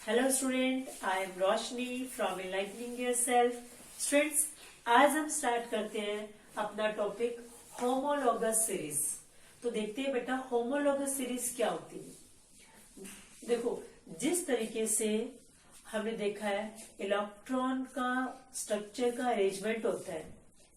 Hello student, I am Roshni from enlightening yourself. Students, आज हम start करते हैं अपना टॉपिक होमोलॉगस सीरीज। तो देखते हैं बेटा होमोलॉगस सीरीज क्या होती है। देखो, जिस तरीके से हमने देखा है इलेक्ट्रॉन का स्ट्रक्चर का अरेंजमेंट होता है,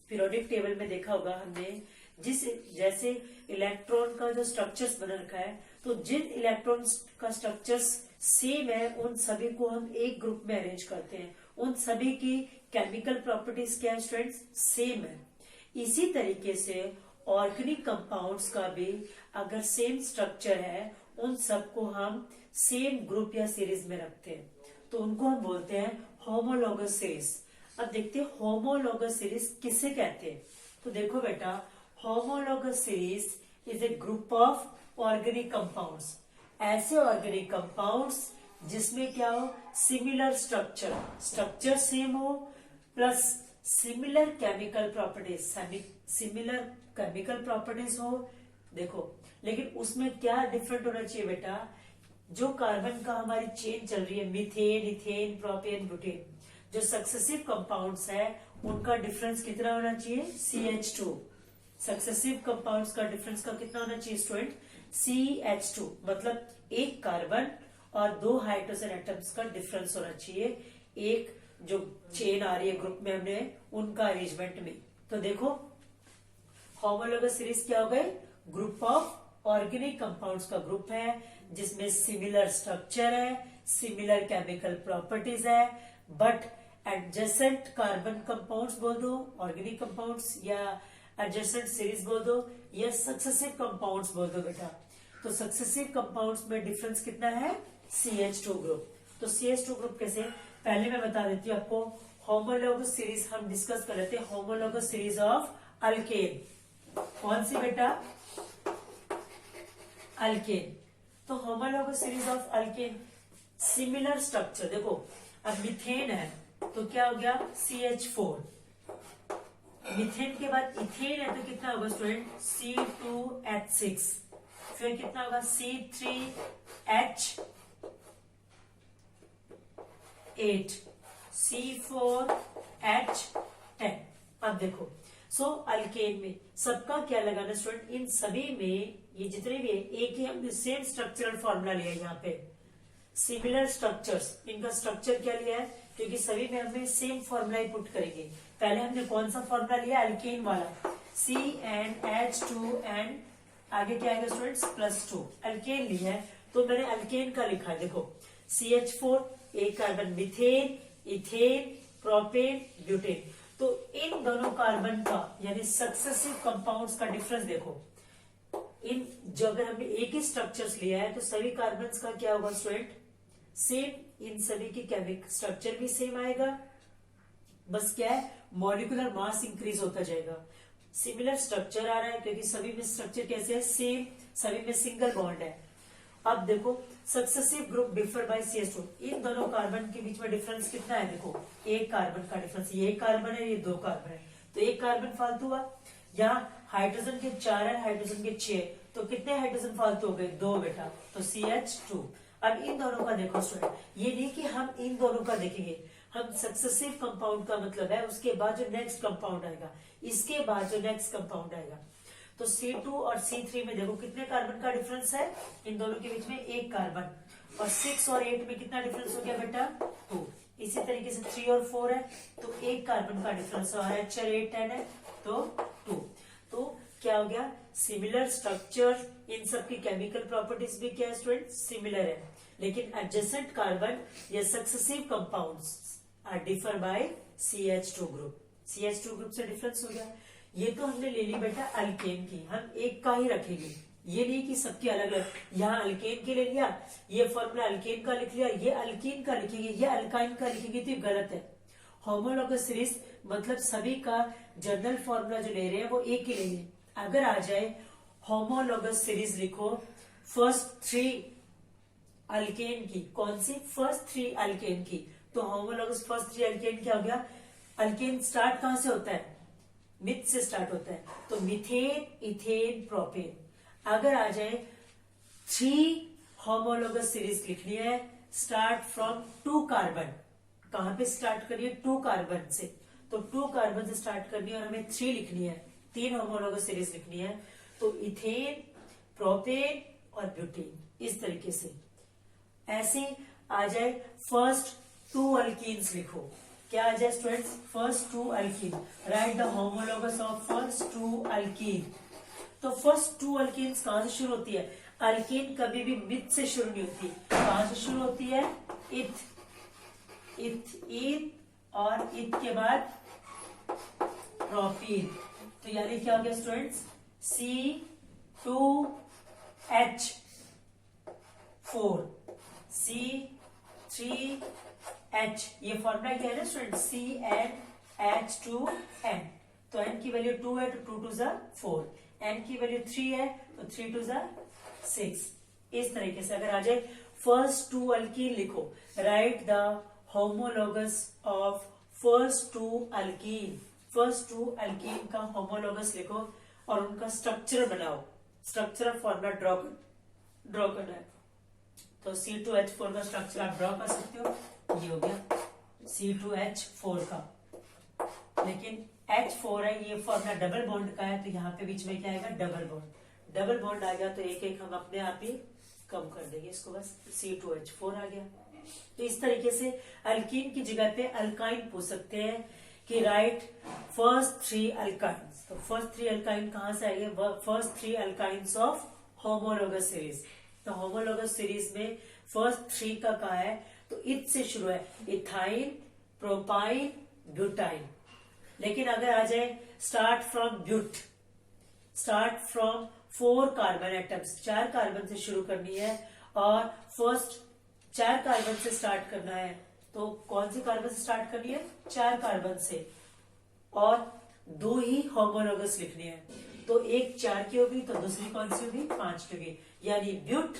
पीरियोडिक टेबल में देखा होगा हमने, जैसे इलेक्ट्रॉन का जो स्ट्रक्चर्स बना रखा है, तो जिन इलेक्ट्रॉन का स्ट्रक्चर्स सेम है उन सभी को हम एक ग्रुप में अरेंज करते हैं। उन सभी की केमिकल प्रॉपर्टीज क्या है स्टूडेंट्स? सेम है। इसी तरीके से ऑर्गेनिक कंपाउंड्स का भी अगर सेम स्ट्रक्चर है, उन सबको हम सेम ग्रुप या सीरीज में रखते हैं, तो उनको हम बोलते हैं होमोलॉगस सीरीज। अब देखते हैं होमोलॉगस सीरीज किसे कहते हैं। तो देखो बेटा, homologous series is a group of organic compounds, ऐसे ऑर्गेनिक कंपाउंड्स जिसमें क्या हो, सिमिलर स्ट्रक्चर सेम हो, प्लस सिमिलर केमिकल प्रॉपर्टीज हो। देखो, लेकिन उसमें क्या डिफरेंट होना चाहिए बेटा, जो कार्बन का हमारी चेन चल रही है, मीथेन, इथेन, प्रोपेन, ब्यूटेन, जो सक्सेसिव कंपाउंड्स है उनका डिफरेंस कितना होना चाहिए? CH2। सक्सेसिव कंपाउंड्स का डिफरेंस का कितना होना चाहिए स्टूडेंट? CH2। मतलब एक कार्बन और दो हाइड्रोजन एटम्स का डिफरेंस होना चाहिए एक जो चेन आ रही है ग्रुप में हमने उनका अरेंजमेंट में। तो देखो, होमोलॉगस सीरीज क्या हो गए? ग्रुप ऑफ ऑर्गेनिक कंपाउंड्स का ग्रुप है जिसमें सिमिलर स्ट्रक्चर है, सिमिलर केमिकल प्रॉपर्टीज है, बट एडजेसेंट कार्बन कंपाउंड्स बोल दो ऑर्गेनिक कंपाउंड्स, या एडजेसेंट सीरीज बोल दो, या सक्सेसिव कंपाउंड्स बोल दो बेटा। तो सक्सेसिव कंपाउंड्स में डिफरेंस कितना है? CH2 group. तो CH2 ग्रुप कैसे? पहले मैं बता देती हूँ आपको। होमोलॉगस सीरीज हम डिस्कस कर लेते हैं। Homologous series of alkane. कौन सी बेटा? अल्केन। तो homologous series of alkane, similar structure. देखो, अब मीथेन है तो क्या हो गया? CH4। मीथेन के बाद इथेन है तो कितना होगा स्टूडेंट? C2H6। फिर कितना होगा? C3H8, C4H10। अब देखो, अल्केन में सबका क्या लगाना स्टूडेंट? इन सभी में ये जितने भी है, एक ही हमने सेम स्ट्रक्चरल फॉर्मूला लिया है यहाँ पे, सिमिलर स्ट्रक्चर्स। इनका स्ट्रक्चर क्या लिया है? क्योंकि सभी में हमें सेम फॉर्मूला ही पुट करेंगे। पहले हमने कौन सा फॉर्मूला लिया? अल्केन वाला, CnH2 एंड आगे क्या आएगा स्टूडेंट्स? +2। अल्केन लिया है तो मैंने अल्केन का लिखा है। देखो, CH4, एक carbon methane, ethane, propane, butane. तो इन दोनों कार्बन का यानी सक्सेसिव कंपाउंड्स का डिफरेंस देखो। इन जो अगर हमने एक ही स्ट्रक्चर्स लिया है तो सभी कार्बन्स का क्या होगा स्टूडेंट? सेम। इन सभी की केमिकल स्ट्रक्चर भी सेम आएगा, बस क्या है, मॉलिक्यूलर मास इंक्रीज होता जाएगा। सिमिलर स्ट्रक्चर आ रहा है क्योंकि सभी में स्ट्रक्चर कैसे है? सेम। सभी में सिंगल बॉन्ड है। अब देखो, successive group differ by CH2। इन दोनों कार्बन के बीच में डिफरेंस कितना है? देखो, एक कार्बन का डिफरेंस। ये एक कार्बन है, ये दो कार्बन है, तो एक कार्बन फालतू हुआ। यहाँ हाइड्रोजन के 4 है, हाइड्रोजन के 6, तो कितने हाइड्रोजन फालतू हो गए? 2 बेटा, तो CH2। अब इन दोनों का देखो स्टूडेंट, ये नहीं कि हम इन दोनों का देखेंगे, हम सक्सेसिव कंपाउंड का मतलब है उसके बाद जो नेक्स्ट कंपाउंड आएगा, इसके बाद जो नेक्स्ट कंपाउंड आएगा। तो C2 और C3 में देखो कितने कार्बन का डिफरेंस है? इन दोनों के बीच में एक कार्बन। और 6 और 8 में कितना डिफरेंस हो गया बेटा? 2। इसी तरीके से 3 और 4 है तो एक कार्बन का डिफरेंस, और 8 10 है तो 2। तो क्या हो गया? Similar structure. इन सब की केमिकल प्रॉपर्टीज भी क्या है स्टूडेंट? सिमिलर है, लेकिन एडजेसेंट कार्बन या successive compounds are differ by CH2 group. CH2 group से डिफरेंस हो गया। ये तो हमने ले ली बेटा अल्केन की, हम एक का ही रखेंगे, ये नहीं कि सबके अलग अलग। यहाँ अल्केन के ले लिया, ये फॉर्मूला अल्केन का लिख लिया, ये अल्कीन का लिखेंगे, ये अल्काइन का लिखेंगे, तो ये गलत है। होमोलॉगस सीरीज मतलब सभी का जनरल फॉर्मूला जो ले रहे हैं वो एक ही लेंगे। अगर आ जाए होमोलॉगस सीरीज लिखो फर्स्ट 3 अल्केन की, कौन सी? फर्स्ट 3 अल्केन की। तो होमोलॉगस फर्स्ट 3 अल्केन क्या हो गया? अल्केन स्टार्ट कहां से होता है? मिथ से स्टार्ट होता है, तो मीथेन, इथेन, प्रोपेन। अगर आ जाए 3 होमोलॉगस सीरीज लिखनी है स्टार्ट फ्रॉम 2 कार्बन। कहां पे स्टार्ट करिए? 2 कार्बन से। तो 2 कार्बन से स्टार्ट करनी है और हमें 3 लिखनी है, 3 होमोलॉगस सीरीज लिखनी है। तो इथेन, प्रोपेन और ब्यूटेन, इस तरीके से ऐसे आ जाए। फर्स्ट 2 अल्कीन्स लिखो। क्या आ जाए students? First 2 alkyne. Right the homologous of first 2 alkyne. तो फर्स्ट 2 अल्कीन्स कहां से शुरू होती है? अल्कीन कभी भी मिथ से शुरू नहीं होती। कहां से शुरू होती है? इथ, और इथ के बाद प्रोपीन। तो यानी क्या हो गया स्टूडेंट्स? C2H4, C3H। ये फॉर्मूला क्या है ना स्टूडेंट? CnH2n। तो n की वैल्यू 2 है तो 2 2 ज़ा 4, n की वैल्यू 3 है तो 3 2 ज़ा 6। इस तरीके से अगर आ जाए फर्स्ट 2 अल्कीन लिखो। Right the homologous of first 2 alkyne. First 2 alkyne का होमोलॉगस लिखो और उनका स्ट्रक्चर बनाओ। स्ट्रक्चरल फॉर्मूला ड्रॉ करना है। तो C2H4 का स्ट्रक्चर आप ड्रॉ कर सकते हो। ये हो गया C2H4 का, लेकिन H4 है, ये फॉर्मूला डबल बॉन्ड का है, तो यहाँ पे बीच में क्या आएगा? Double bond. डबल बॉन्ड आ गया तो एक एक हम अपने आप ही कम कर देंगे इसको, बस C2H4 आ गया। तो इस तरीके से अल्कीन की जगह पे अल्काइन पूछ सकते हैं कि राइट फर्स्ट 3 अल्काइंस। तो फर्स्ट 3 अल्काइन कहां से आएंगे? First 3 alkynes of homologous series. तो होमोलॉगस सीरीज में फर्स्ट 3 का कहा है? तो इथ से शुरू है, इथाइल, प्रोपाइल, ब्यूटाइल। लेकिन अगर आ जाए start from but, start from 4 carbon atoms, 4 carbon से शुरू करनी है और फर्स्ट 4 कार्बन से स्टार्ट करना है। तो कौन से कार्बन से स्टार्ट करनी है? 4 कार्बन से, और 2 ही होमोलॉगस लिखनी है। तो एक 4 की होगी तो दूसरी कौन सी होगी? 5 की होगी। यानी ब्यूट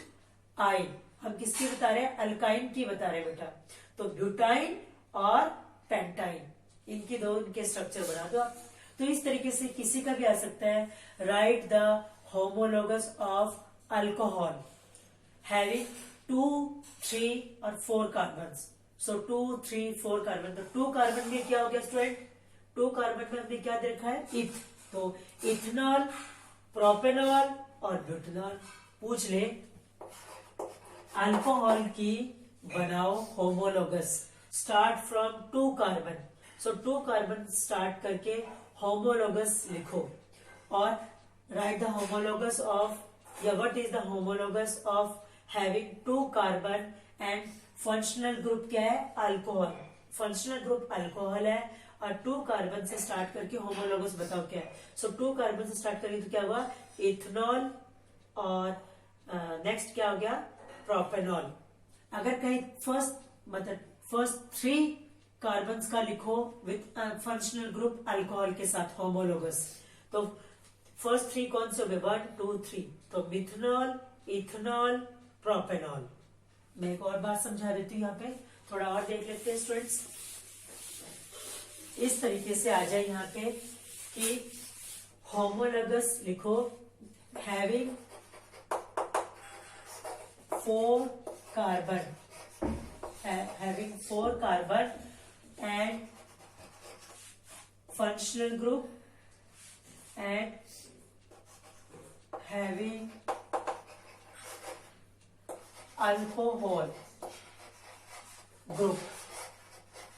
आइन। हम किसकी बता रहे हैं? अल्काइन की बता रहे हैं बेटा। तो ब्यूटाइन और पेंटाइन, इनके दो इनके स्ट्रक्चर बना दो आप। तो इस तरीके से किसी का भी आ सकता है। Write the homologous of alcohol having 2, 3 और 4 कार्बन। सो 2, 3, 4 कार्बन। तो 2 कार्बन में क्या हो गया स्टूडेंट? 2 कार्बन में हमने क्या देखा है? इथ। तो इथेनॉल, प्रोपेनॉल और ब्यूटेनॉल। पूछ ले अल्कोहल की बनाओ homologous. Start from 2 carbon. So 2 carbon start करके होमोलॉगस लिखो और राइट द होमोलॉगस ऑफ, या what is the homologous of having 2 carbon and functional group क्या है? अल्कोहल। फंक्शनल ग्रुप अल्कोहल है और 2 कार्बन से स्टार्ट करके होमोलॉगस बताओ क्या है? सो 2 कार्बन से स्टार्ट करेंगे तो क्या हुआ? इथेनॉल और नेक्स्ट क्या हो गया? प्रोपेनॉल। अगर कहीं फर्स्ट 3 कार्बन का लिखो विथ फंक्शनल ग्रुप अल्कोहल के साथ होमोलॉगस, तो फर्स्ट 3 कौन से हो गए? 1, 2, 3। तो मिथेनॉल, इथेनॉल, प्रोपेनॉल। मैं एक और बात समझा देती हूँ, यहाँ पे थोड़ा और देख लेते हैं स्टूडेंट्स। इस तरीके से आ जाए यहाँ पे कि होमोलॉगस लिखो having 4 carbon, having 4 carbon and functional group and having alcohol group।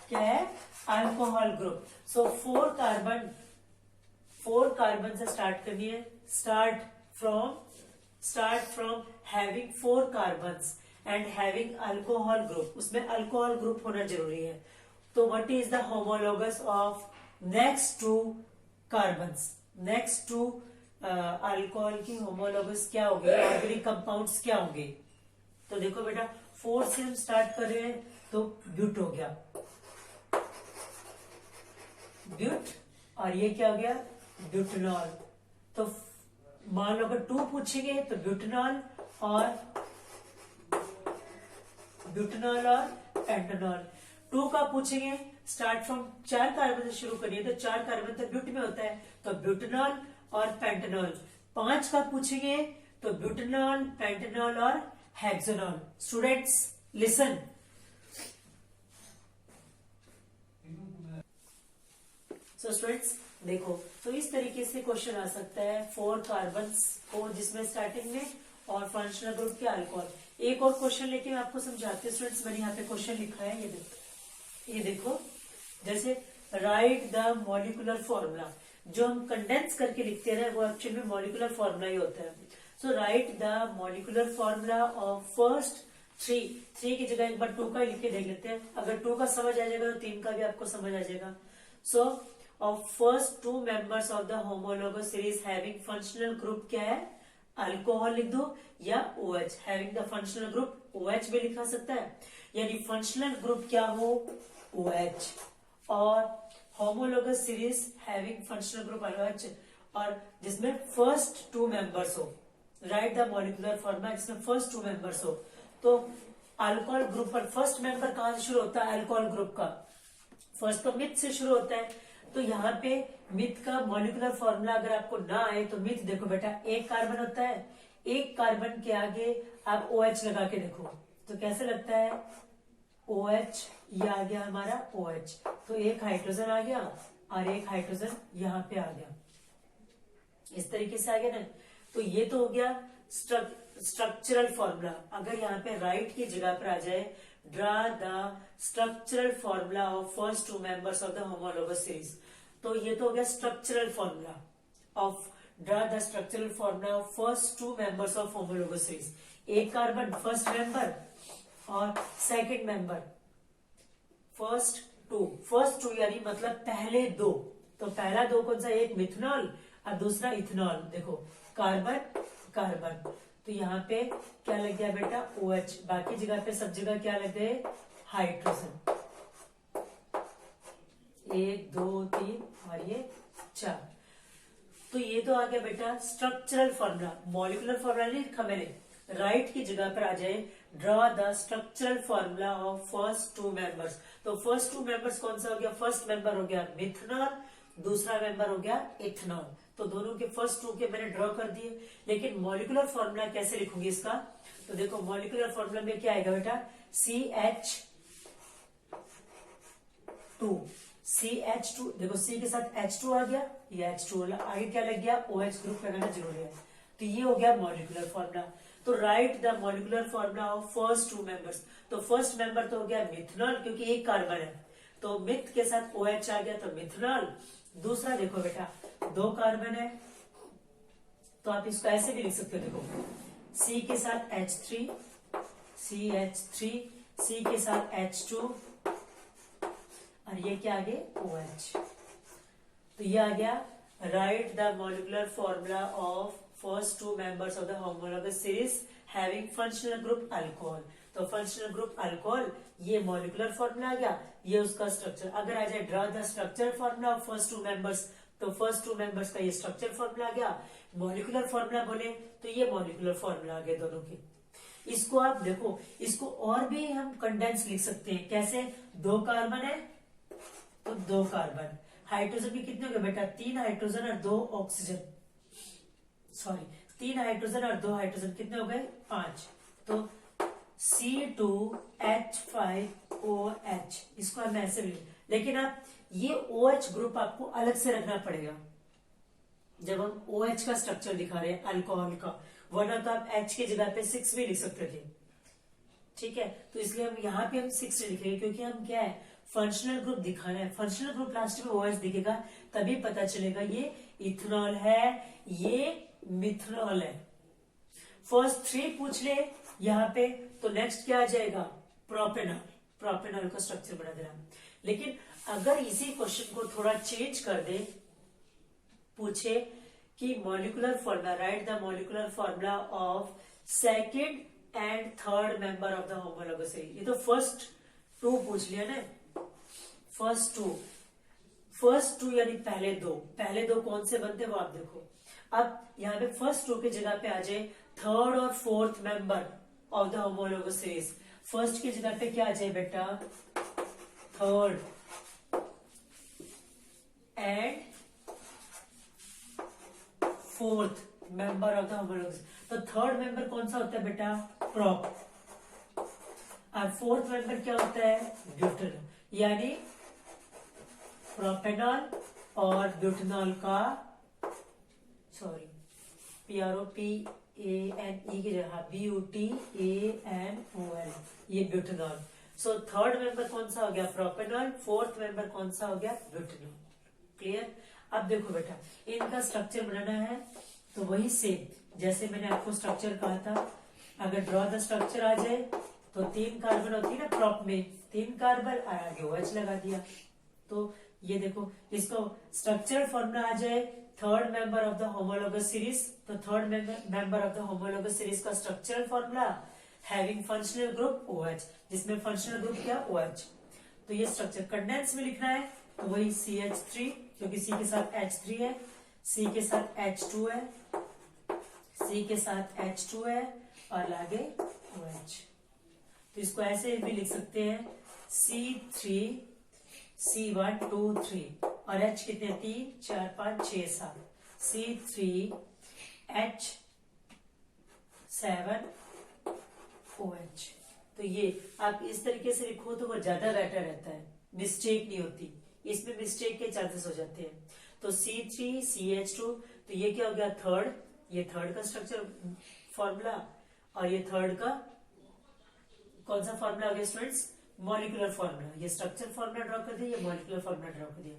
क्या है? Alcohol group. सो 4 कार्बन से स्टार्ट करनी है। Start from having 4 carbons and having alcohol group. उसमें अल्कोहल ग्रुप होना जरूरी है। तो what is the homologous of next 2 carbons? Next 2 alcohol की होमोलॉगस क्या होगी? ऑर्गेनिक कंपाउंड्स क्या होंगे? तो देखो बेटा 4 से हम स्टार्ट कर रहे हैं तो ब्यूट हो गया, ब्यूट, और ये क्या हो गया? ब्यूटेनॉल। तो मान लो अगर 2 पूछेंगे तो ब्यूटेनॉल और पेंटेनॉल। 2 का पूछेंगे स्टार्ट फ्रॉम 4 कार्बन से शुरू करिए तो 4 कार्बन तो ब्यूट में होता है, तो ब्यूटेनॉल और पेंटेनॉल। 5 का पूछेंगे तो ब्यूटेनॉल, पेंटेनॉल और hexanol. Students listen, so students देखो, तो इस तरीके से क्वेश्चन आ सकता है 4 कार्बन्स को जिसमें स्टार्टिंग में और फंक्शनल ग्रुप के अल्कोहल। एक और क्वेश्चन लेके मैं आपको समझाती हूँ स्टूडेंट्स। मैंने यहाँ पे क्वेश्चन लिखा है, ये देखो जैसे राइट द मॉलिक्यूलर फॉर्मूला, जो हम कंडेंस करके लिखते हैं वो एक्चुअली में मॉलिक्यूलर फॉर्मूला ही होता है। So write the molecular formula of first 3 की जगह एक बार 2 का लिख के देख लेते हैं। अगर 2 का समझ आ जाएगा तो 3 का भी आपको समझ आ जाएगा। सो of first 2 members of the homologous series having functional group क्या है, अल्कोहल लिख दो या OH। Having the functional group OH भी लिखा सकता है, यानी फंक्शनल ग्रुप क्या हो OH, और homologous series having functional group OH, और जिसमें फर्स्ट 2 मेंबर्स हो। राइट द मॉलिक्यूलर फॉर्मूला जिसमें फर्स्ट 2 मेंबर्स हो। तो अल्कोहल ग्रुप पर फर्स्ट मेंबर कहां से शुरू होता है, अल्कोहल ग्रुप का फर्स्ट तो मिथ से शुरू होता है। तो यहाँ पे मिथ का मॉलिक्यूलर फॉर्मूला अगर आपको ना आए तो मिथ देखो बेटा, एक कार्बन होता है, एक कार्बन के आगे आप OH लगा के देखो तो कैसे लगता है OH, ये आ गया हमारा OH, तो एक हाइड्रोजन आ गया और एक हाइड्रोजन यहाँ पे आ गया, इस तरीके से आ गया ना। तो ये तो हो गया स्ट्रक्चरल फॉर्मूला। अगर यहाँ पे राइट की जगह पर आ जाए, draw the structural formula of first 2 members of the homologous series, तो ये तो हो गया structural formula of, draw the structural formula of first 2 members of homologous series. एक कार्बन फर्स्ट मेंबर और सेकंड मेंबर फर्स्ट टू यानी मतलब पहले 2। तो पहला 2 कौन सा, एक मिथनॉल और दूसरा इथेनॉल। देखो कार्बन कार्बन, तो यहाँ पे क्या लग गया बेटा OH, बाकी जगह पे सब जगह क्या लग गए हाइड्रोजन, 1 2 3 और ये 4। तो ये तो आ गया बेटा स्ट्रक्चरल फॉर्मूला। मॉलिक्यूलर फॉर्मूला नहीं लिखा मैंने, राइट की जगह पर आ जाए, draw the structural formula of first 2 members. तो फर्स्ट 2 मेंबर्स कौन सा हो गया, फर्स्ट मेंबर हो गया मिथनॉल, दूसरा मेंबर हो गया इथेनॉल। तो दोनों के फर्स्ट 2 के मैंने ड्रॉ कर दिए। लेकिन मॉलिक्यूलर फॉर्मूला कैसे लिखूंगी इसका, तो देखो मॉलिक्यूलर फॉर्मूला में क्या आएगा बेटा, CH2, देखो C के साथ H2 आ गया, ये H2 आगे क्या लग गया OH ग्रुप लगाना जरूरी है। तो ये हो गया मॉलिक्यूलर फॉर्मूला। तो right the molecular formula of first 2 members. तो फर्स्ट मेंबर तो हो गया मिथनॉल, क्योंकि एक कार्बन है तो मिथ के साथ OH आ गया तो मिथनॉल। दूसरा देखो बेटा 2 कार्बन है तो आप इसको ऐसे भी लिख सकते हो, देखो C के साथ H3, CH3, C के साथ H2 और ये क्या आ गया OH। तो ये आ गया right the molecular formula of first 2 members of the homologous series having functional group alcohol. तो फंक्शनल ग्रुप अल्कोहल, ये मॉलिक्यूलर फॉर्मूला आ गया, ये उसका स्ट्रक्चर। अगर आ जाए draw the structure formula of first 2 members, तो फर्स्ट 2 मेंबर्स का ये स्ट्रक्चर फॉर्मूला आ गया। मॉलिक्यूलर फॉर्मूला बोले तो ये मॉलिक्यूलर फॉर्मूला आ गया दोनों के। इसको आप देखो, इसको और भी हम कंडेंस लिख सकते हैं। कैसे, 2 कार्बन है तो 2 कार्बन, हाइड्रोजन भी कितने हो गए बेटा, 3 हाइड्रोजन और 2 ऑक्सीजन, सॉरी 3 हाइड्रोजन और 2 हाइड्रोजन कितने हो गए 5। तो C2H5OH, इसको हम ऐसे भी, लेकिन आप ये OH ग्रुप आपको अलग से रखना पड़ेगा जब हम OH का स्ट्रक्चर दिखा रहे हैं अल्कोहल का, वरना तो आप H की जगह पे 6 भी लिख सकते थे। ठीक है, तो इसलिए हम यहाँ पे हम 6 लिखेंगे, क्योंकि हम क्या है फंक्शनल ग्रुप दिखाना है। फंक्शनल ग्रुप लास्ट में OH दिखेगा तभी पता चलेगा ये इथेनॉल है, ये मिथनॉल है। फर्स्ट 3 पूछ ले यहाँ पे, तो नेक्स्ट क्या आ जाएगा प्रोपेनॉल, प्रोपेनॉल का स्ट्रक्चर बना देना। लेकिन अगर इसी क्वेश्चन को थोड़ा चेंज कर दे, पूछे कि molecular formula, right the molecular formula of second and third member of the homologous series, ये तो फर्स्ट 2 पूछ लिया ना, फर्स्ट टू यानी पहले 2, पहले 2 कौन से बनते हैं वो आप देखो। अब यहाँ पे फर्स्ट 2 की जगह पे आ जाए थर्ड और fourth member of the homologous series. First की जगह पे क्या आ जाए बेटा, third and fourth member of the homologous. तो थर्ड मेंबर कौन सा होता है बेटा, प्रोप, और फोर्थ मेंबर क्या होता है, ब्यूटेनॉल, यानी प्रोपेनॉल और ब्यूटेनॉल का, सॉरी PROPANE की जगह BUTANOL, ये ब्यूटेनॉल। सो थर्ड मेंबर कौन सा हो गया, प्रोपेनॉल, फोर्थ मेंबर कौन सा हो गया, ब्यूटेनॉल। क्लियर। अब देखो बेटा, इनका स्ट्रक्चर बनाना है तो वही सेम जैसे मैंने आपको स्ट्रक्चर कहा था। अगर ड्रॉ द स्ट्रक्चर आ जाए तो 3 कार्बन होती है ना प्रॉप में, 3 कार्बन आगे OH लगा दिया। तो ये देखो, इसको स्ट्रक्चर फॉर्मूला आ जाए third member of the homologous series, तो third member of the homologous series का structural formula having functional group OH, जिसमें फंक्शनल ग्रुप क्या, OH। तो ये स्ट्रक्चर कंडेंस में लिखना है तो वही CH3, क्योंकि C के साथ H3 है, C के साथ H2 है, C के साथ H2 है और आगे OH। तो इसको ऐसे भी लिख सकते हैं C3 C1 2 3 और H कितने, 3 4 5 6 7, C3 H7 OH। तो ये आप इस तरीके से लिखो तो वो ज्यादा बेटर रहता है, मिस्टेक नहीं होती, इसमें मिस्टेक के चांसेस हो जाते हैं। तो C3 CH2, तो ये क्या हो गया, थर्ड, ये थर्ड का स्ट्रक्चर फॉर्मूला, और ये थर्ड का कौन सा फॉर्मूला हो गया स्टूडेंट्स, मॉलिक्यूलर फॉर्मूला। ये स्ट्रक्चर फॉर्मूला ड्रॉ कर दिया, ये मॉलिक्यूलर फॉर्मूला ड्रॉ कर दिया,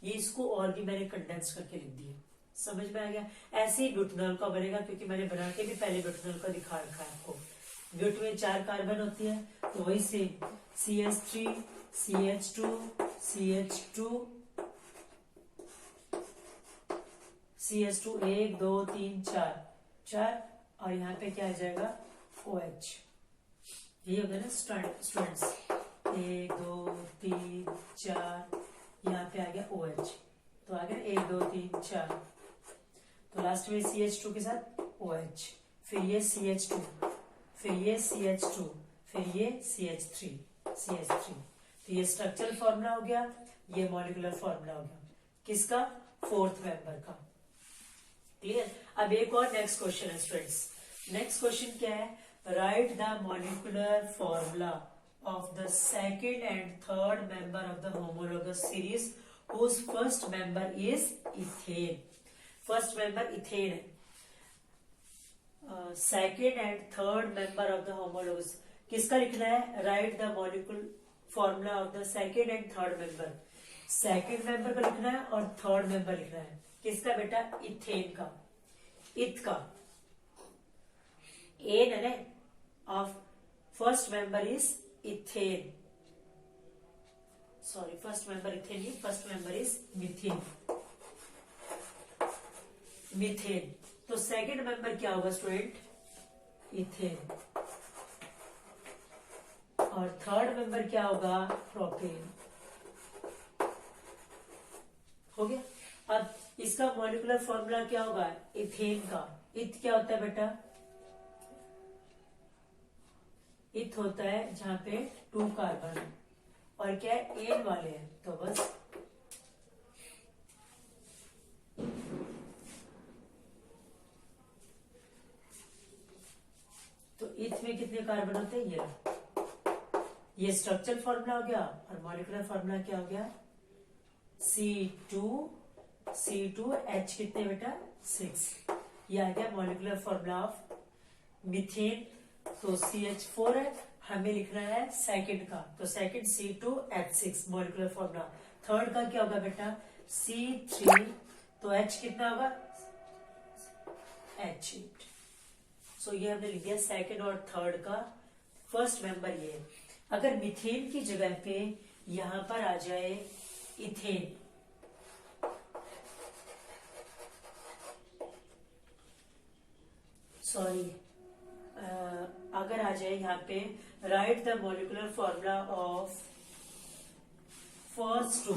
ये इसको और भी मैंने कंडेंस करके लिख दिया। समझ में आ गया। ऐसे ही ब्यूटेनॉल का बनेगा, क्योंकि मैंने बना के भी पहले ब्यूटेनॉल का दिखा रखा है आपको। ब्यूट में 4 कार्बन होती है तो वही से CH3 CH2 CH2 CH2 1 2 3 4 और यहाँ पे क्या आ जाएगा, OH। ये हो गया ना स्टूडेंट्स, 1 2 3 4, यहाँ पे आ गया OH, तो आ गया 1 2 3 4, तो लास्ट में CH2 के साथ OH, फिर ये CH2, फिर ये CH2, फिर ये CH3। तो ये स्ट्रक्चरल फॉर्मूला हो गया, ये मॉलिक्यूलर फॉर्मूला हो गया, किसका, फोर्थ मेंबर का। क्लियर। अब एक और नेक्स्ट क्वेश्चन है स्टूडेंट्स। नेक्स्ट क्वेश्चन क्या है, write the molecular formula of the second and third member of the homologous series whose first member is ethane. First member ethane है, second and third member of the homologous, किसका लिखना है, write the molecular formula of the second and third member. Second member का लिखना है और third member लिखना है, किसका बेटा, इथेन का, इथ का, एन है ना, of first member is ethane, sorry first member ethane नहीं, first member is methane, methane. तो सेकेंड मेंबर क्या होगा स्टूडेंट, इथेन, और थर्ड मेंबर क्या होगा, प्रोपेन। हो गया। अब इसका मॉलिक्यूलर फॉर्मूला क्या होगा, इथेन का, इथ क्या होता है बेटा, इथ होता है जहां पे 2 कार्बन और क्या है, एन वाले हैं, तो बस तो इथ में कितने कार्बन होते हैं, ये स्ट्रक्चरल फॉर्मूला हो गया, और मॉलिक्यूलर फॉर्मूला क्या हो गया, C2H कितने बेटा, 6। ये आ गया मॉलिक्यूलर फॉर्मूला ऑफ मीथेन। तो CH4 है, हमें लिखना है सेकंड का, तो second C2H6 molecular formula. Third का क्या होगा बेटा, C3, तो H कितना होगा, H8। सो ये हमने लिख दिया सेकंड और थर्ड का फर्स्ट मेंबर ये है। अगर मीथेन की जगह पे यहां पर आ जाए इथेन, सॉरी अगर आ जाए यहाँ पे, right the molecular formula of first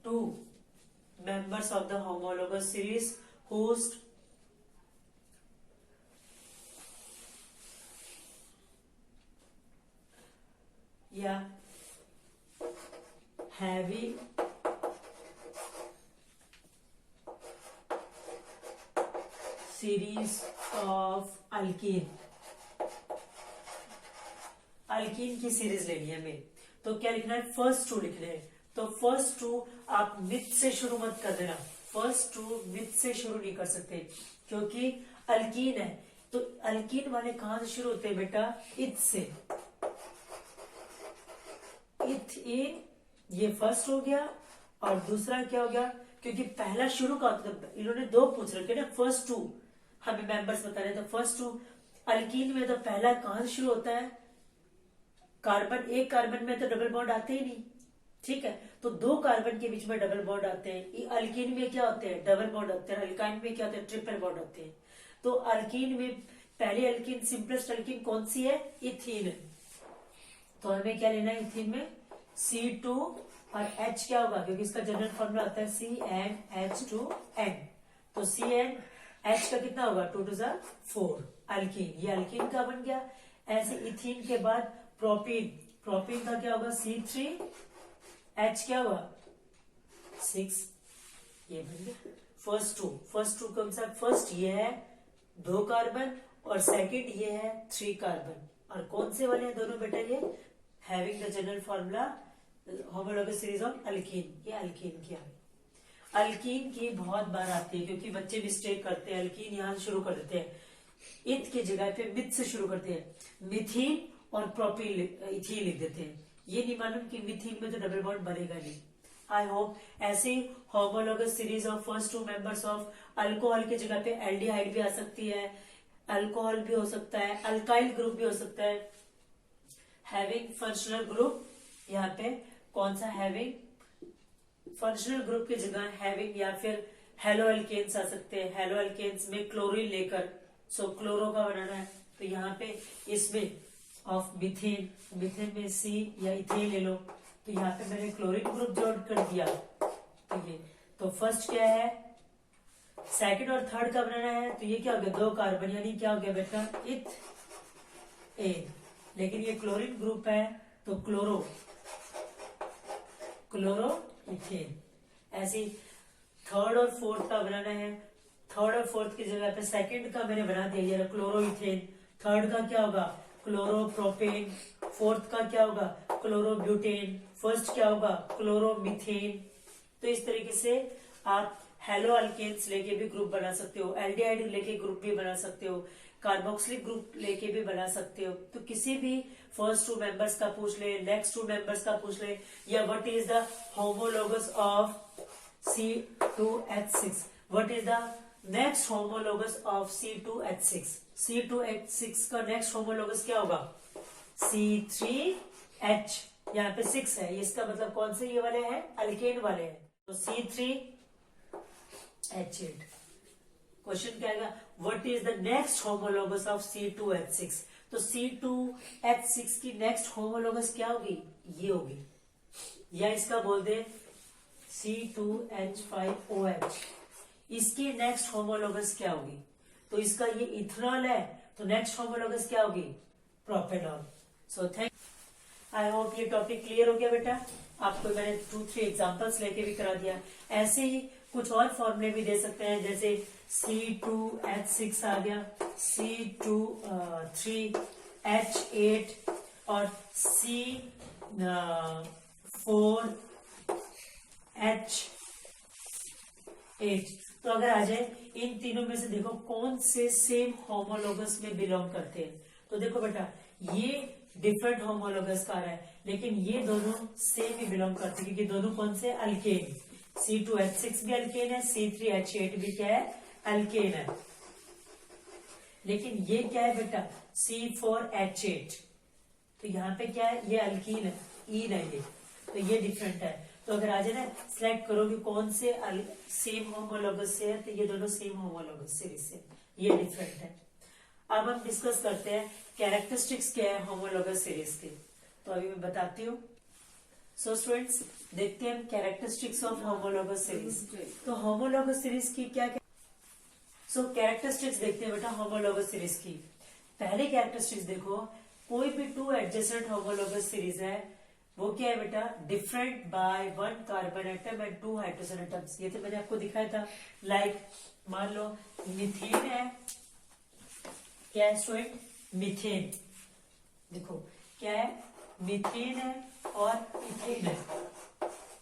two members of the homologous series whose having series of alkene, alkene की सीरीज लेनी है हमें। तो क्या लिखना है, फर्स्ट टू लिखने हैं। तो फर्स्ट टू आप विथ से शुरू मत कर देना, फर्स्ट टू विथ से शुरू नहीं कर सकते क्योंकि अल्कीन है। तो अल्कीन वाले कहां से शुरू होते हैं बेटा, इथ से, इथ इन, ये फर्स्ट हो गया। और दूसरा क्या हो गया, क्योंकि पहला शुरू का इन्होंने दो पूछ रखे ना, फर्स्ट टू हमें मेंबर्स बता रहे, तो फर्स्ट टू अल्कीन में तो पहला कहां से शुरू होता है, कार्बन, एक कार्बन में तो डबल बॉन्ड आते ही नहीं, ठीक है। तो दो कार्बन के बीच में डबल बॉन्ड आते हैं। अल्कीन में क्या होते हैं, डबल बॉन्ड होते हैं। अल्काइन में क्या होते हैं, ट्रिपल बॉन्ड होते हैं। तो अल्कीन में पहली अल्कीन, सिंपलेस्ट अल्कीन कौन सी है, इथीन। तो हमें क्या लेना है, इथीन में C2 और H क्या होगा, क्योंकि इसका जनरल फॉर्मूला होता है CnH2n। तो CnH का कितना होगा, 2 2 4, अल्कीन, ये अल्कीन का बन गया। ऐसे इथीन के बाद प्रोपीन, प्रोपीन का क्या होगा, C3H क्या होगा 6, ये बन गया। फर्स्ट टू कौन सा, फर्स्ट ये है 2 कार्बन और सेकंड ये है 3 कार्बन। और कौन से वाले हैं दोनों बेटा, ये having the general formula homologous series of alkyne, ये अल्कीन की आ। अल्कीन की बहुत बार आती है क्योंकि बच्चे मिस्टेक करते हैं, अल्कीन यहां से शुरू कर देते हैं, इथ की जगह पे मिथ से शुरू करते हैं, मिथीन और प्रोपीन इथीन लिख देते हैं। ये नहीं मालूम कि मिथीन में तो डबल बॉन्ड बनेगा नहीं। आई होप ऐसे homologous series of first two members of alcohol की जगह पे एल्डिहाइड भी आ सकती है, अल्कोहल भी हो सकता है, अल्काइल ग्रुप भी हो सकता है। हैविंग फंक्शनल ग्रुप, यहाँ पे कौन सा हैविंग, फंक्शनल ग्रुप की जगह हैविंग या फिर हेलो अल्केन्स आ सकते हैं। हेलो अल्केन्स में क्लोरीन लेकर, सो क्लोरो का बनाना है, तो यहाँ पे इसमें ऑफ मिथेन, मिथेन में C या इथेन ले लो, तो यहाँ पे मैंने क्लोरीन ग्रुप जोड़ कर दिया। तो ये तो फर्स्ट क्या है, सेकंड और थर्ड का बनाना है, तो ये क्या हो गया 2 कार्बन, यानी क्या हो गया बेटा, इथ ए। लेकिन ये क्लोरीन ग्रुप है तो क्लोरो, क्लोरो इथेन। ऐसे थर्ड और फोर्थ का बनाना है, थर्ड और फोर्थ की जगह पे सेकंड का मैंने बना दिया, ये क्लोरो इथेन। थर्ड का क्या होगा, क्लोरो प्रोपेन। फोर्थ का क्या होगा, क्लोरो ब्यूटेन। फर्स्ट क्या होगा, क्लोरो मिथेन। तो इस तरीके से आप हेलो अल्केन्स लेके भी ग्रुप बना सकते हो, एल्डिहाइड लेके ग्रुप भी बना सकते हो, कार्बोक्सिलिक ग्रुप लेके भी बना सकते हो। तो किसी भी फर्स्ट 2 मेंबर्स का पूछ ले, नेक्स्ट 2 मेंबर्स का पूछ ले, या what is the homologous of C2H6, what is the next homologous of C2H6। C2H6 का नेक्स्ट होमोलॉगस क्या होगा, C3H, यहाँ पे 6 है, इसका मतलब कौन से ये वाले हैं, अल्केन वाले हैं। तो C3H8। क्वेश्चन क्या आएगा, what is the next homologous of C2H6। तो C2H6 की नेक्स्ट होमोलॉगस क्या होगी, ये होगी, या इसका बोल दे C2H5OH। इसकी नेक्स्ट होमोलॉगस क्या होगी, तो इसका ये इथेनॉल है, तो नेक्स्ट होमोलॉगस क्या होगी, propanol. So thank, I hope ये टॉपिक क्लियर हो गया बेटा। आपको मैंने 2-3 एग्जांपल्स लेके भी करा दिया। ऐसे ही कुछ और फॉर्मूले भी दे सकते हैं, जैसे C2H6 आ गया, C3H8 और C4H8। तो अगर आ जाए इन तीनों में से देखो कौन से सेम होमोलॉगस में बिलोंग करते हैं। तो देखो बेटा, ये डिफरेंट होमोलॉगस का रहा है, लेकिन ये दोनों सेम ही बिलोंग करते हैं, क्योंकि दोनों कौन से, अल्केन। C2H6 भी अल्केन है, C3H8 भी क्या है, अल्केन है। लेकिन ये क्या है बेटा, C4H8, तो यहाँ पे क्या है, ये अल्कीन है, ईन है ये, तो ये डिफरेंट है। तो अगर आ जाए ना, सिलेक्ट करो कि कौन से सेम होमोलॉगस से है, तो ये दोनों सेम होमोलॉगस सीरीज से, ये डिफरेंट है। अब हम डिस्कस करते हैं कैरेक्टरिस्टिक्स क्या है होमोलॉगस सीरीज के, तो अभी मैं बताती हूँ। सो स्टूडेंट्स, देखते हैं कैरेक्टरिस्टिक्स ऑफ होमोलॉगस सीरीज। तो होमोलॉगस सीरीज की क्या, सो कैरेक्टरिस्टिक्स देखते हैं बेटा होमोलॉगस सीरीज की। पहले कैरेक्टरिस्टिक्स देखो, कोई भी 2 एडजेसेंट होमोलॉगस सीरीज है, वो क्या है बेटा, different by 1 carbon atom and 2 hydrogen atoms. ये तो मैंने आपको दिखाया था। लाइक मान लो मिथेन है क्या है स्टूडेंट, मीथेन। देखो क्या है, मीथेन है और इथेन है।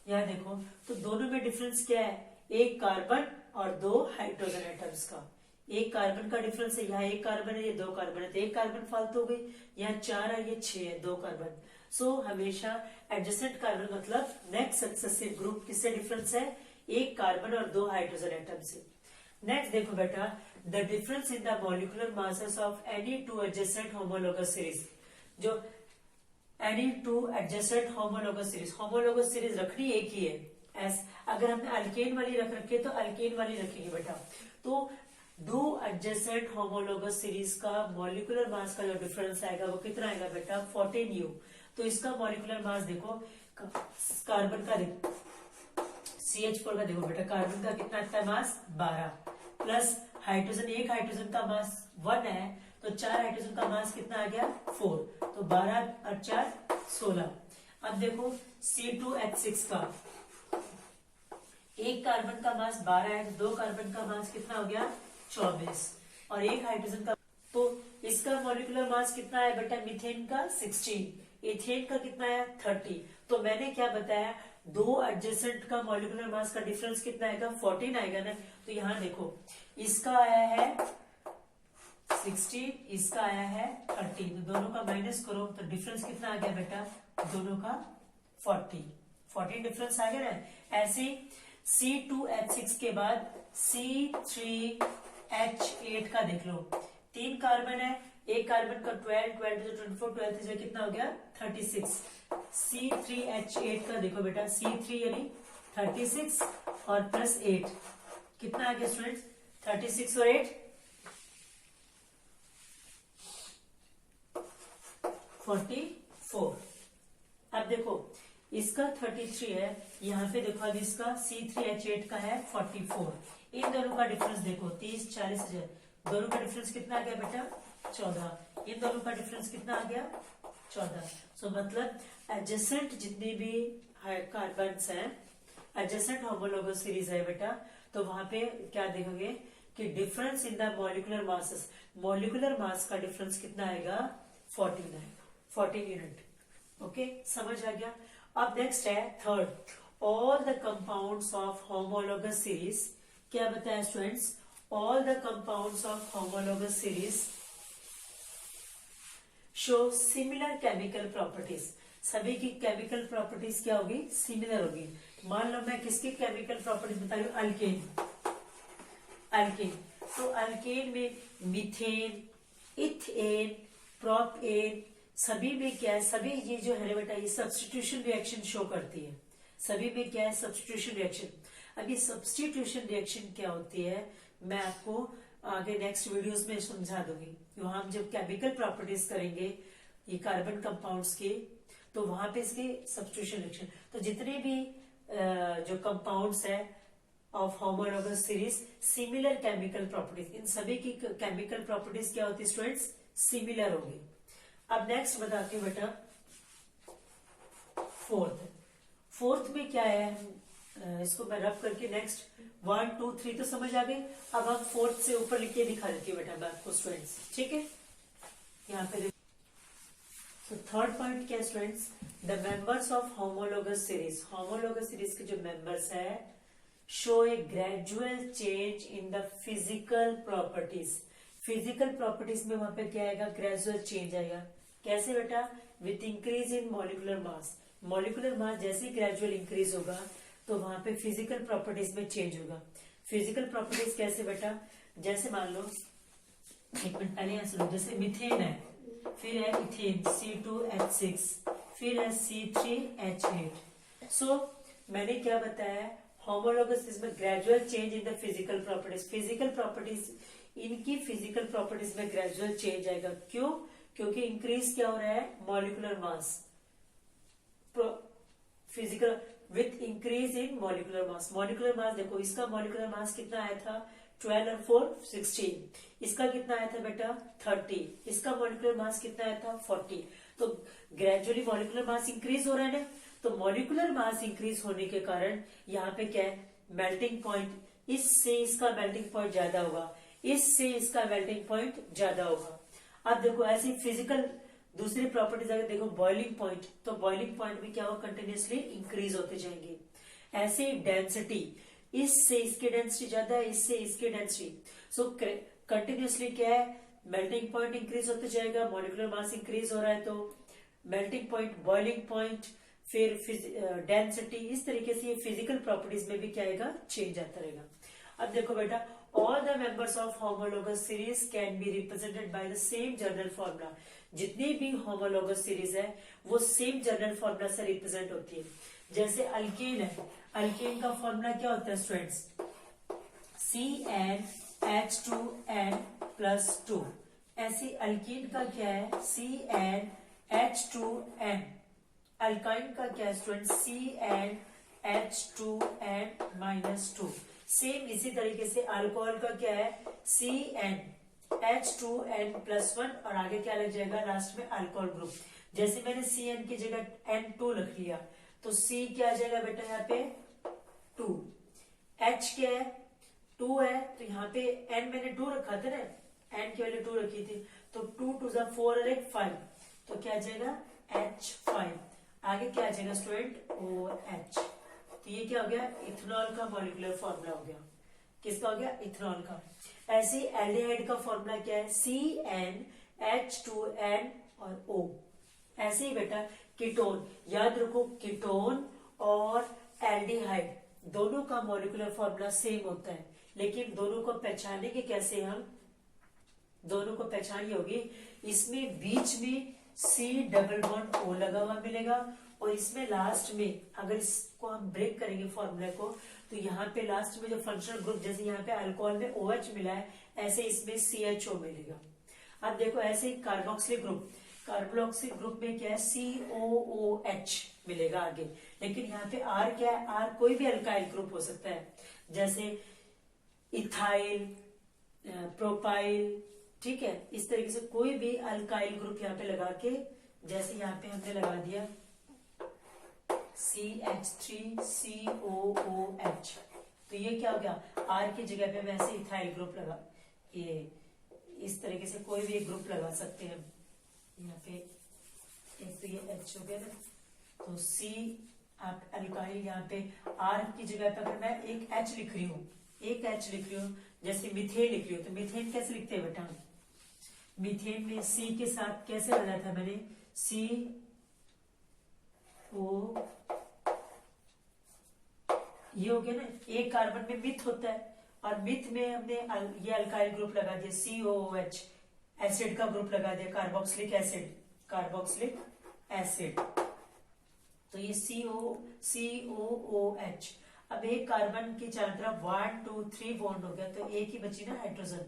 यहाँ देखो तो दोनों में डिफरेंस क्या है, एक कार्बन और 2 हाइड्रोजन एटम्स का। एक कार्बन का डिफरेंस है, यहाँ एक कार्बन है, ये 2 कार्बन है, तो एक कार्बन फालतू हो गई। यहाँ 4 है, ये 6 है, 2 कार्बन। सो हमेशा एडजेसेंट कार्बन मतलब नेक्स्ट सक्सेसिव ग्रुप किससे डिफरेंस है, एक कार्बन और 2 हाइड्रोजन एटम से। नेक्स्ट देखो बेटा, the difference in the molecular masses of any two adjacent homologous series. जो any two adjacent homologous series, homologous series रखनी एक ही है। अगर हमने अल्केन वाली रख रखी है तो अल्केन वाली रखेंगे बेटा। तो 2 एडजेसेंट होमोलोगस सीरीज का मॉलिक्यूलर मास का जो डिफरेंस आएगा वो कितना आएगा बेटा, 14U। तो इसका मॉलिक्यूलर मास देखो, कार्बन का देखो, CH4 का देखो बेटा, कार्बन का कितना आता है मास, 12 प्लस हाइड्रोजन, एक हाइड्रोजन का मास 1 है, तो 4 हाइड्रोजन का मास कितना आ गया, 4। तो 12 और 4 16। अब देखो C2H6 का, एक कार्बन का मास 12 है, 2 कार्बन का मास कितना हो गया, 24 और एक हाइड्रोजन का, तो इसका मॉलिक्यूलर मास कितना है बेटा, मीथेन का 16, इथेन का कितना है 30। तो मैंने क्या बताया, 2 एडजेसेंट का मॉलिक्यूलर मास का डिफरेंस कितना आएगा, 14 आएगा ना। तो यहाँ देखो इसका आया है 16, इसका आया है 30, तो दोनों का माइनस करो तो डिफरेंस कितना आ गया बेटा, दोनों का 40 डिफरेंस आ गया ना। ऐसे C2H6 के बाद C3H8 का देख लो, 3 कार्बन है, एक कार्बन का 12 24 12 से कितना हो गया, 36। C3H8 का देखो बेटा, C3 यानी 36 और प्लस 8 कितना आ गया स्टूडेंट्स, 36 और 8 44। अब देखो इसका 33 है, यहाँ पे देखो अब इसका C3H8 का है 44। इन दोनों का डिफरेंस देखो 30 40 दोनों का डिफरेंस कितना आ गया बेटा, 14। इन दोनों का डिफरेंस कितना आ गया, 14। सो मतलब एडजेसेंट जितने भी कार्बन्स हैं, एडजेसेंट होमोलोगस सीरीज है बेटा, तो वहां पे क्या देखोगे कि difference in the molecular masses, molecular mass का डिफरेंस कितना आएगा, 14 आएगा, 14 यूनिट। ओके समझ आ गया। अब नेक्स्ट है third, all the compounds of homologous series. क्या बताया students, all the compounds of homologous series show similar chemical properties. सभी की केमिकल प्रॉपर्टीज क्या होगी, सिमिलर होगी। मान लो मैं किसकी केमिकल प्रॉपर्टीज बता रही हूँ, अल्केन। तो अल्केन में मीथेन, इथेन, प्रोपेन, सभी में क्या है, सभी ये जो है बेटा ये सब्स्टिट्यूशन रिएक्शन शो करती है। सभी में क्या है, सब्स्टिट्यूशन रिएक्शन। अब ये सब्स्टिट्यूशन रिएक्शन क्या होती है, मैं आपको आगे नेक्स्ट वीडियोस में समझा दूंगी। वहां हम जब केमिकल प्रॉपर्टीज करेंगे ये कार्बन कंपाउंड्स के, तो वहां पे इसके सब्स्टिट्यूशन रिएक्शन, तो जितने भी जो कंपाउंड्स है of homologous series, similar chemical properties, इन सभी की केमिकल प्रॉपर्टीज क्या होती है स्टूडेंट्स, सिमिलर होगी। अब नेक्स्ट बताती हूँ बेटा फोर्थ में क्या है, इसको मैं रब करके नेक्स्ट 1 2 3 तो समझ आ गई। अब हम फोर्थ से ऊपर लिख के दिखा देती हूँ बेटा मैं आपको स्टूडेंट्स, ठीक है। यहाँ पे तो थर्ड पॉइंट क्या students, the members of homologous series, homologous series के जो मेंबर्स है show A gradual change in the physical properties. Physical properties में वहां पे क्या आएगा, ग्रेजुअल चेंज आएगा। कैसे बेटा, with increase in molecular mass. Molecular mass जैसे ही ग्रेजुअल इंक्रीज होगा तो वहां पे फिजिकल प्रॉपर्टीज में चेंज होगा। फिजिकल प्रॉपर्टीज कैसे बेटा, जैसे मान लो, एक मिनट पहले यहाँ सुनो, जैसे मिथेन है, फिर है इथेन C2H6, फिर है C3H8। सो मैंने क्या बताया, होमोलोगस इसमें gradual change in the physical properties. Physical properties, इनकी फिजिकल प्रॉपर्टीज में ग्रेजुअल चेंज आएगा। क्यों, क्योंकि इंक्रीज क्या हो रहा है, molecular mass. Physical with increase in molecular mass. Molecular mass देखो, इसका मॉलिक्यूलर मास कितना आया था, 12 और 4 16। इसका कितना आया था बेटा, 30। इसका मॉलिक्यूलर मास कितना आया था, 40। तो ग्रेजुअली मॉलिक्यूलर मास इंक्रीज हो रहा है ना, तो मॉलिक्यूलर मास इंक्रीज होने के कारण यहाँ पे क्या है, मेल्टिंग पॉइंट, इससे इसका मेल्टिंग पॉइंट ज्यादा होगा, इससे इसका मेल्टिंग पॉइंट ज्यादा होगा। अब देखो ऐसी फिजिकल दूसरी प्रॉपर्टीज अगर देखो बॉइलिंग पॉइंट, तो बॉइलिंग पॉइंट में क्या होगा, कंटिन्यूसली इंक्रीज होते जाएंगे। ऐसे डेंसिटी, इससे इसकी डेंसिटी ज्यादा है, इससे इसकी डेंसिटी, सो कंटिन्यूसली क्या है, मेल्टिंग पॉइंट इंक्रीज होते जाएगा, मॉलिक्यूलर मास इंक्रीज हो रहा है, तो मेल्टिंग पॉइंट, बॉइलिंग पॉइंट, फिर डेंसिटी, इस तरीके से ये फिजिकल प्रॉपर्टीज में भी क्या आएगा, चेंज आता रहेगा। अब देखो बेटा, all the members of homologous series can be represented by the same general formula. जितनी भी होमोलोगस सीरीज है वो सेम जनरल फॉर्मूला से रिप्रेजेंट होती है। जैसे अल्केन है, अल्केन का फॉर्मूला क्या होता है स्टूडेंट्स, CnH2n+2। ऐसी अल्कीन का क्या है, CnH2n। अल्काइन का क्या है स्टूडेंट, CnH2n-2। सेम इसी तरीके से अल्कोहल का क्या है, CnH2n+1, और आगे क्या लग जाएगा लास्ट में अल्कोहल ग्रुप। जैसे मैंने Cn की जगह N2 लिख लिया, तो C क्या आ जाएगा बेटा यहाँ पे 2, H क्या है 2 है, तो यहाँ पे N मैंने 2 रखा था ना, N की वैल्यू 2 रखी थी, तो 2 2 4 और 1 5, तो क्या आ जाएगा H5। आगे क्या आ जाएगा स्टूडेंट, OH। तो ये क्या हो गया, इथेनॉल का मॉलिक्यूलर फॉर्मूला हो गया। किसका हो गया, इथेनॉल का। ऐसे एल्डिहाइड का फॉर्मूला क्या है, CnH2n और O। ऐसे ही बेटा कीटोन, याद रखो कीटोन और एल्डिहाइड दोनों का मॉलिक्यूलर फॉर्मूला सेम होता है, लेकिन दोनों को पहचानेंगे कैसे हम, दोनों को पहचानी होगी, इसमें बीच में C+O लगा हुआ मिलेगा, और इसमें लास्ट में अगर इसको हम ब्रेक करेंगे फॉर्मूले को, तो यहाँ पे लास्ट में जो फंक्शनल ग्रुप, जैसे यहाँ पे अल्कोहल में OH मिला है, ऐसे इसमें CHO मिलेगा। अब देखो ऐसे कार्बोक्सिलिक ग्रुप, कार्बोक्सिलिक ग्रुप में क्या है, COOH मिलेगा आगे, लेकिन यहाँ पे R क्या है, R कोई भी अल्काइल ग्रुप हो सकता है, जैसे इथाइल, प्रोपाइल, ठीक है, इस तरीके से कोई भी अल्काइल ग्रुप यहाँ पे लगा के, जैसे यहाँ पे हमने लगा दिया CH3COOH, तो ये क्या हो गया, R की जगह पे वैसे इथाइल ग्रुप लगा, ये इस तरीके से कोई भी एक ग्रुप लगा सकते हैं यहाँ पे। एक तो ये H हो गया ना, तो C आप अल्काइल, यहाँ पे R की जगह पे अगर मैं एक H लिख रही हूँ, एक H लिख रही हूँ, जैसे मीथेन लिख रही हूँ, तो मीथेन कैसे लिखते हैं बेटा, मीथेन में C के साथ कैसे लगाया था मैंने, CO, ये हो गया ना, एक कार्बन में मिथ होता है, और मिथ में हमने ये अल्काइल ग्रुप लगा दिया, COOH, एसिड का ग्रुप लगा दिया, कार्बोक्सिलिक एसिड, कार्बोक्सिलिक एसिड, तो ये COOH। अब एक कार्बन की चारों तरफ 1 2 3 बॉन्ड हो गया, तो एक ही बची ना हाइड्रोजन,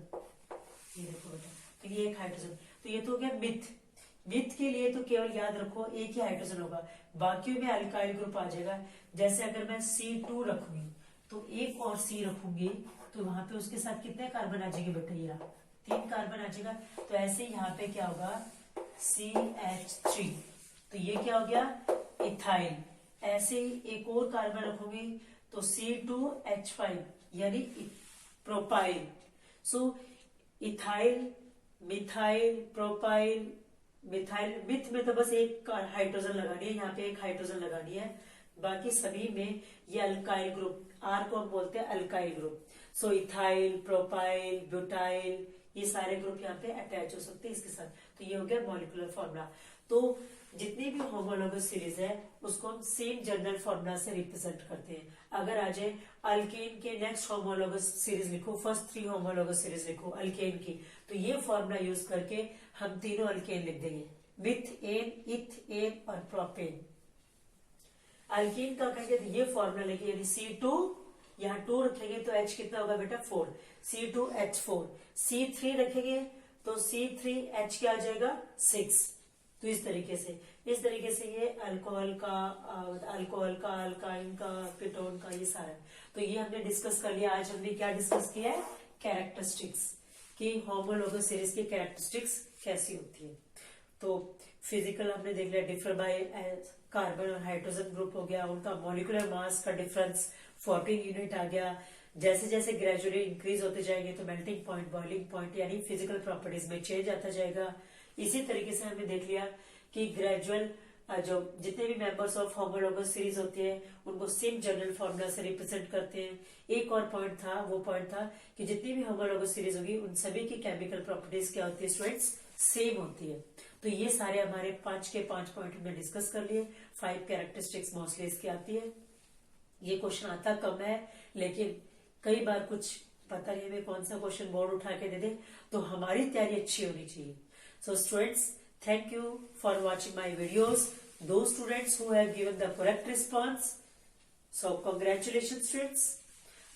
ये देखो बेटा, तो ये एक हाइड्रोजन, तो ये तो हो गया मिथ। मिथ के लिए तो केवल याद रखो एक ही हाइड्रोजन होगा, बाकियों में अल्काइल ग्रुप आ जाएगा। जैसे अगर मैं C2 रखूंगी, तो एक और C रखूंगी, तो वहां पे उसके साथ कितने कार्बन आ जाएंगे बेटा, ये 3 कार्बन आ जाएगा। तो ऐसे ही यहाँ पे क्या होगा, CH3, तो ये क्या हो गया इथाइल। ऐसे ही एक और कार्बन रखूंगी, तो C2H5 यानी propyl. So ethyl, methyl, propyl, methyl, मिथ में तो बस एक हाइड्रोजन लगानी है, यहाँ पे एक हाइड्रोजन लगानी है, बाकी सभी में ये अल्काइल ग्रुप, आर को हम बोलते हैं अल्काइल ग्रुप। सो इथाइल, प्रोपाइल, ब्यूटाइल, ये सारे ग्रुप यहाँ पे अटैच हो सकते हैं इसके साथ। तो ये हो गया मॉलिक्यूलर फॉर्मूला। तो जितनी भी होमोलोगस सीरीज है उसको हम सेम जनरल फॉर्मूला से रिप्रेजेंट करते हैं। अगर आ जाए अल्केन के नेक्स्ट होमोलोगस सीरीज लिखो, फर्स्ट 3 होमोलोगस सीरीज लिखो अल्केन की, तो ये फॉर्मूला यूज करके हम तीनों अल्केन लिख देंगे, मिथेन, इथेन और प्रोपेन। अल्केन का कहेंगे तो ये फॉर्मूला लिखिए, यदि C2 यहाँ 2 रखेंगे तो H कितना होगा बेटा 4, C2H4, C3 रखेंगे तो C3H क्या आ जाएगा 6। तो इस तरीके से ये अल्कोहल का, अल्काइन का, कीटोन का, ये सारा। तो ये हमने डिस्कस कर लिया। आज हमने क्या डिस्कस किया है, कैरेक्टरिस्टिक्स, कि होमोलोगस सीरीज की कैरेक्टरिस्टिक्स कैसी होती है। तो फिजिकल हमने देख लिया, डिफर बाय कार्बन और हाइड्रोजन ग्रुप हो गया, उनका मॉलिक्यूलर मास का डिफरेंस 14 यूनिट आ गया। जैसे जैसे ग्रेजुअली इंक्रीज होते जाएंगे तो मेल्टिंग पॉइंट, बॉइलिंग पॉइंट यानी फिजिकल प्रॉपर्टीज में चेंज आता जाएगा। इसी तरीके से हमने देख लिया कि ग्रेजुअल जो जितने भी मेंबर्स ऑफ होमोलॉगस सीरीज होते हैं उनको सेम जनरल फॉर्मूला से रिप्रेजेंट करते हैं। एक और पॉइंट था, वो पॉइंट था कि जितनी भी होमोलॉगस सीरीज होगी उन सभी की केमिकल प्रॉपर्टीज क्या होती है स्टूडेंट्स, सेम होती है। तो ये सारे हमारे 5 के 5 पॉइंट हमने डिस्कस कर लिए। 5 कैरेक्टरिस्टिक्स मोस्टली इसकी आती है। ये क्वेश्चन आता कम है, लेकिन कई बार कुछ पता नहीं हमें कौन सा क्वेश्चन बोर्ड उठा के दे दे, तो हमारी तैयारी अच्छी होनी चाहिए। So students, thank you for watching my videos. Those students who have given the correct response, so congratulations students.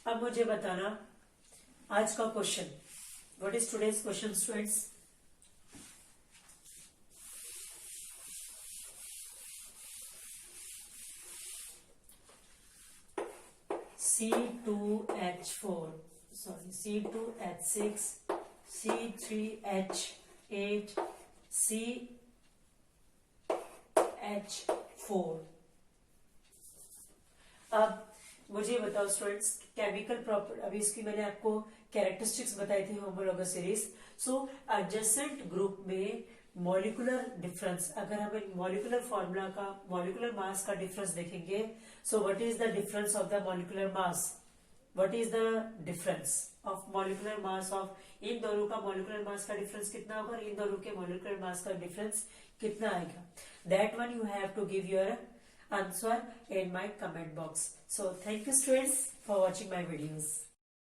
अब मुझे बताना आज का question, what is today's question students? C2H4, sorry, C2H6, C3H8, CH4। अब मुझे बताओ स्टूडेंट्स, केमिकल प्रॉपर्टी, अभी इसकी मैंने आपको कैरेक्टरिस्टिक्स बताई थी homologous series. So adjacent group में मॉलिक्यूलर डिफरेंस, अगर हम एक मॉलिक्यूलर फॉर्मूला का मॉलिक्यूलर मास का डिफरेंस देखेंगे, so what is the difference of the molecular mass, what is the difference of molecular mass of, इन दोनों का मॉलिक्यूलर मास का डिफरेंस कितना होगा, इन दोनों के मॉलिक्यूलर मास का डिफरेंस कितना आएगा, that one you have to give your answer in my comment box. So thank you students for watching my videos.